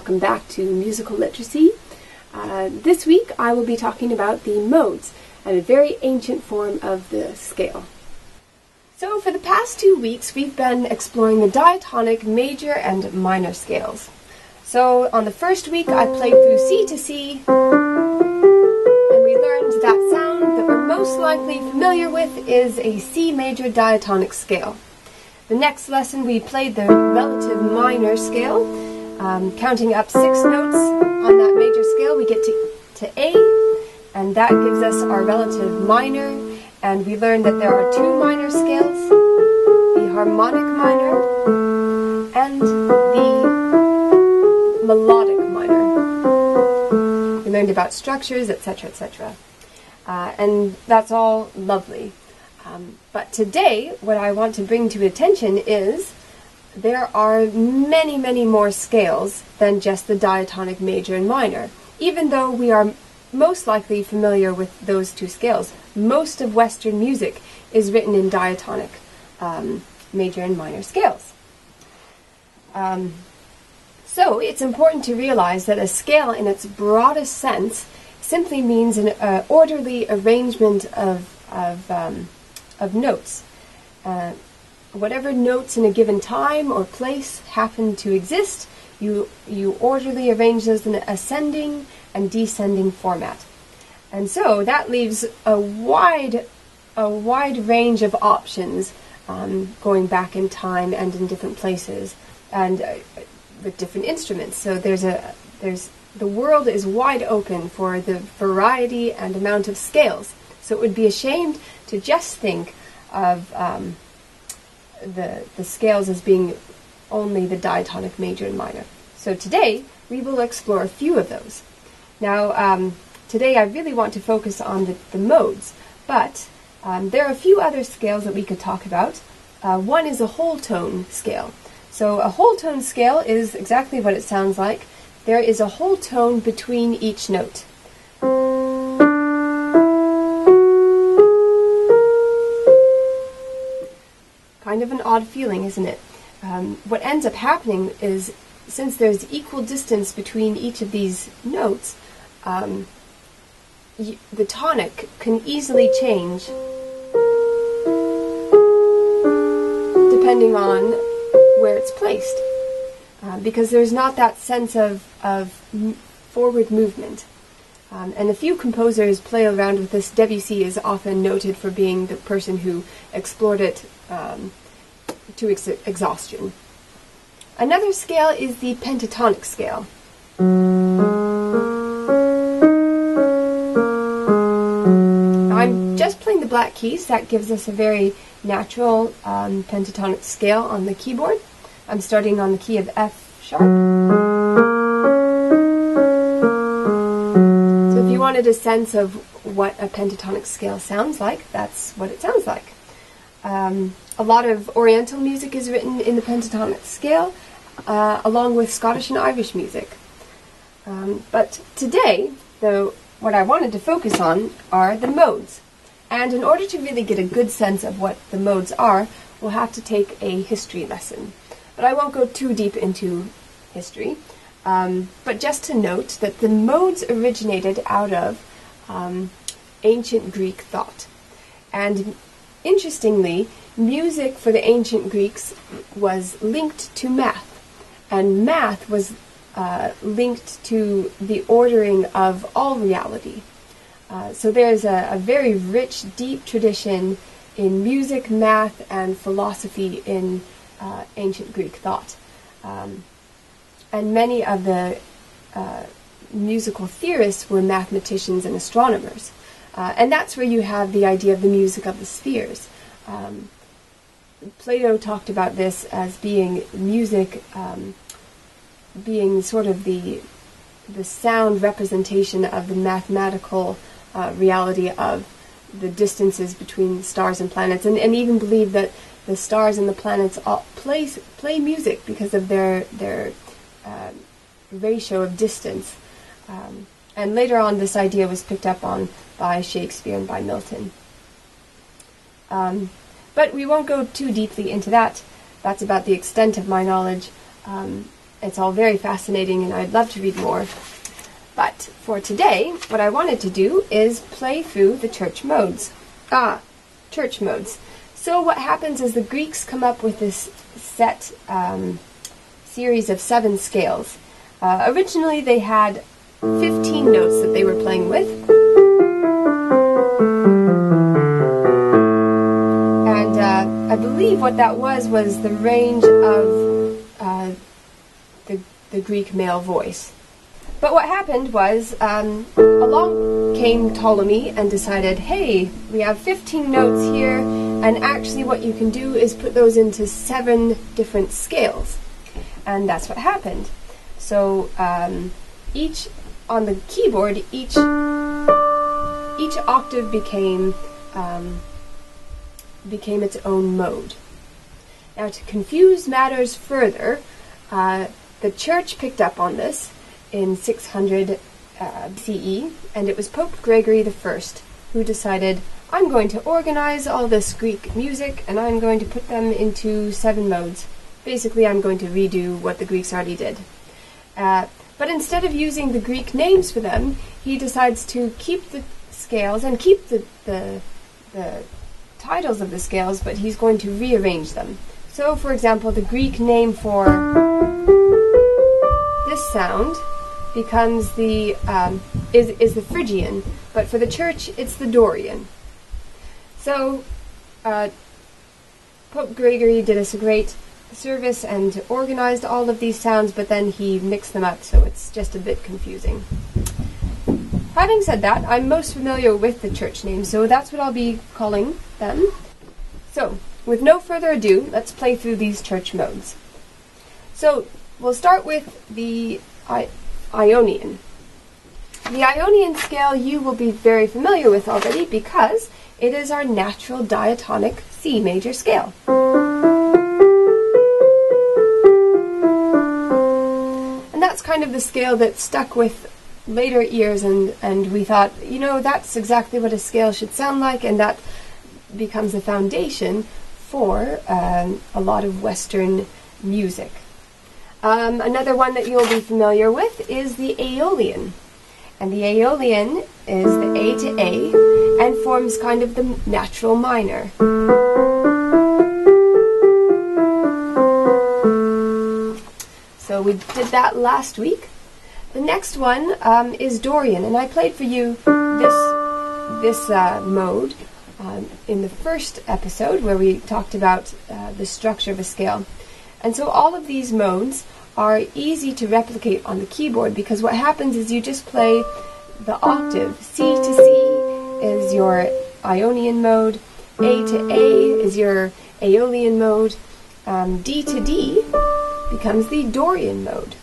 welcome back to Musical Literacy. This week I will be talking about the modes, and a very ancient form of the scale. So for the past 2 weeks we've been exploring the diatonic major and minor scales. So on the first week I played through C to C, and we learned that sound that we're most likely familiar with is a C major diatonic scale. The next lesson we played the relative minor scale, counting up 6 notes on that major scale we get to A, and that gives us our relative minor, and we learned that there are 2 minor scales, the harmonic minor and the melodic minor. We learned about structures, etc., etc. And that's all lovely. But today, what I want to bring to attention is there are many, many more scales than just the diatonic major and minor. Even though we are most likely familiar with those 2 scales, most of Western music is written in diatonic major and minor scales. So it's important to realize that a scale in its broadest sense simply means an orderly arrangement of notes. Whatever notes in a given time or place happen to exist, you orderly arrange those in an ascending and descending format. And so that leaves a wide range of options going back in time and in different places and with different instruments. So the world is wide open for the variety and amount of scales. So it would be a shame to just think of the scales as being only the diatonic major and minor. So today we will explore a few of those. Now today I really want to focus on the modes, but there are a few other scales that we could talk about. One is a whole tone scale. So a whole tone scale is exactly what it sounds like. There is a whole tone between each note. Kind of an odd feeling, isn't it? What ends up happening is, since there's equal distance between each of these notes, the tonic can easily change depending on where it's placed, because there's not that sense of forward movement. And a few composers play around with this. Debussy is often noted for being the person who explored it to exhaustion. Another scale is the pentatonic scale. Now I'm just playing the black keys. That gives us a very natural pentatonic scale on the keyboard. I'm starting on the key of F sharp. So if you wanted a sense of what a pentatonic scale sounds like, that's what it sounds like. A lot of Oriental music is written in the pentatonic scale, along with Scottish and Irish music. But today, though, what I wanted to focus on are the modes. And in order to really get a good sense of what the modes are, we'll have to take a history lesson. But I won't go too deep into history, but just to note that the modes originated out of ancient Greek thought. And interestingly, music for the ancient Greeks was linked to math, and math was linked to the ordering of all reality. So there's a very rich, deep tradition in music, math, and philosophy in ancient Greek thought. And many of the musical theorists were mathematicians and astronomers. And that's where you have the idea of the music of the spheres. Plato talked about this as being music, being sort of the sound representation of the mathematical reality of the distances between stars and planets, and even believe that the stars and the planets all play music because of their ratio of distance. And later on, this idea was picked up on by Shakespeare and by Milton. But we won't go too deeply into that. That's about the extent of my knowledge. it's all very fascinating and I'd love to read more. But for today, what I wanted to do is play through the church modes. Church modes. So what happens is the Greeks come up with this set series of 7 scales. Originally they had 15 notes that they were playing with. And I believe what that was the range of the Greek male voice. But what happened was, along came Ptolemy and decided, hey, we have 15 notes here, and actually what you can do is put those into 7 different scales. And that's what happened. So each on the keyboard, each octave became its own mode. Now, to confuse matters further, the church picked up on this in 600 CE, and it was Pope Gregory I who decided, I'm going to organize all this Greek music and I'm going to put them into 7 modes. Basically, I'm going to redo what the Greeks already did. But instead of using the Greek names for them, he decides to keep the scales and keep the titles of the scales, but he's going to rearrange them. So, for example, the Greek name for this sound becomes the is the Phrygian, but for the church it's the Dorian. So Pope Gregory did us a great service and organized all of these sounds, but then he mixed them up, so it's just a bit confusing. Having said that, I'm most familiar with the church names, so that's what I'll be calling them. So, with no further ado, let's play through these church modes. So, we'll start with the Ionian. The Ionian scale you will be very familiar with already because it is our natural diatonic C major scale. And that's kind of the scale that stuck with later ears, and we thought, you know, that's exactly what a scale should sound like, and that becomes the foundation for a lot of Western music. Another one that you'll be familiar with is the Aeolian. And the Aeolian is the A to A and forms kind of the natural minor. So we did that last week. The next one is Dorian, and I played for you this mode in the first episode where we talked about the structure of a scale. And so all of these modes are easy to replicate on the keyboard because what happens is you just play the octave. C to C is your Ionian mode, A to A is your Aeolian mode, D to D becomes the Dorian mode.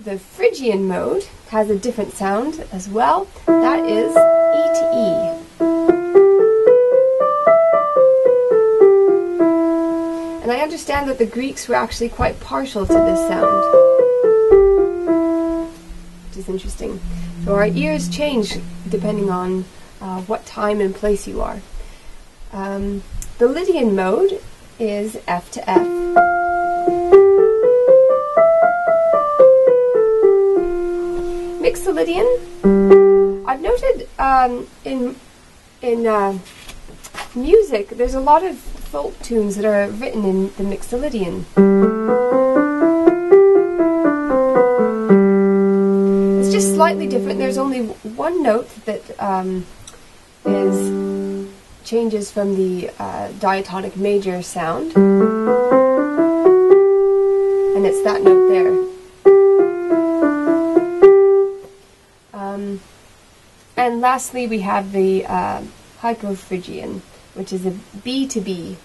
The Phrygian mode has a different sound as well. That is E to E. And I understand that the Greeks were actually quite partial to this sound, which is interesting. So our ears change depending on what time and place you are. The Lydian mode is F to F. Mixolydian. I've noted in music there's a lot of folk tunes that are written in the Mixolydian. It's just slightly different. There's only one note that changes from the diatonic major sound, and it's that note there. And lastly, we have the Hypophrygian, which is a B to B.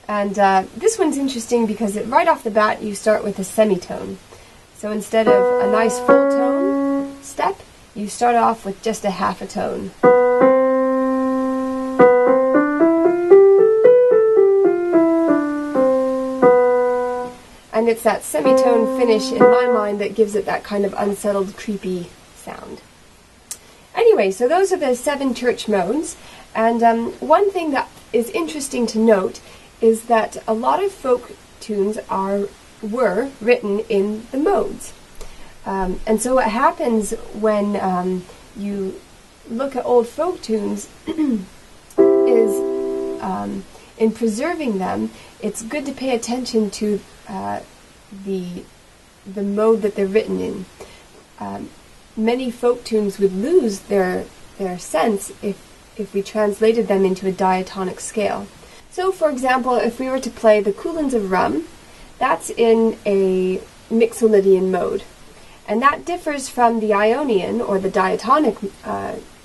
And this one's interesting because right off the bat you start with a semitone. So instead of a nice full tone step, you start off with just a half a tone. And and it's that semitone finish in my mind that gives it that kind of unsettled, creepy sound. Anyway, so those are the 7 church modes, and one thing that is interesting to note is that a lot of folk tunes were written in the modes. And so what happens when you look at old folk tunes is in preserving them, it's good to pay attention to the mode that they're written in. Many folk tunes would lose their sense if we translated them into a diatonic scale. So, for example, if we were to play the Coolins of Rum, that's in a Mixolydian mode. And that differs from the Ionian, or the diatonic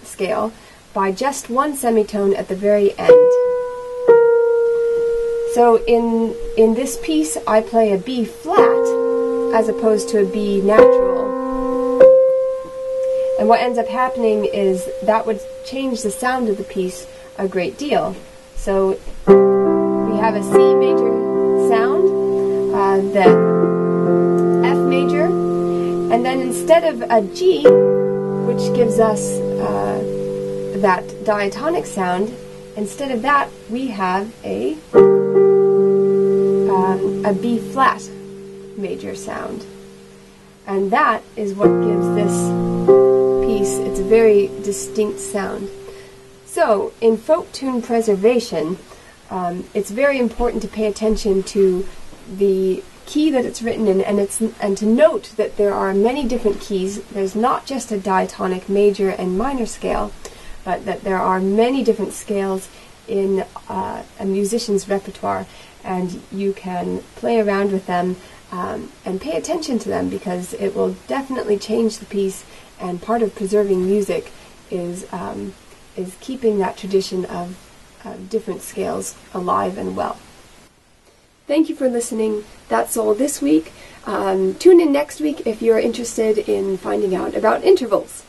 scale, by just 1 semitone at the very end. So in this piece, I play a B flat, as opposed to a B natural. And what ends up happening is that would change the sound of the piece a great deal. So we have a C major sound, then F major, and then instead of a G, which gives us that diatonic sound, instead of that we have a B flat major sound. And that is what gives this piece its very distinct sound. So, in folk tune preservation, it's very important to pay attention to the key that it's written in, and to note that there are many different keys. There's not just a diatonic major and minor scale, but that there are many different scales in a musician's repertoire, and you can play around with them and pay attention to them, because it will definitely change the piece, and part of preserving music is keeping that tradition of different scales alive and well. Thank you for listening. That's all this week. Tune in next week if you're interested in finding out about intervals.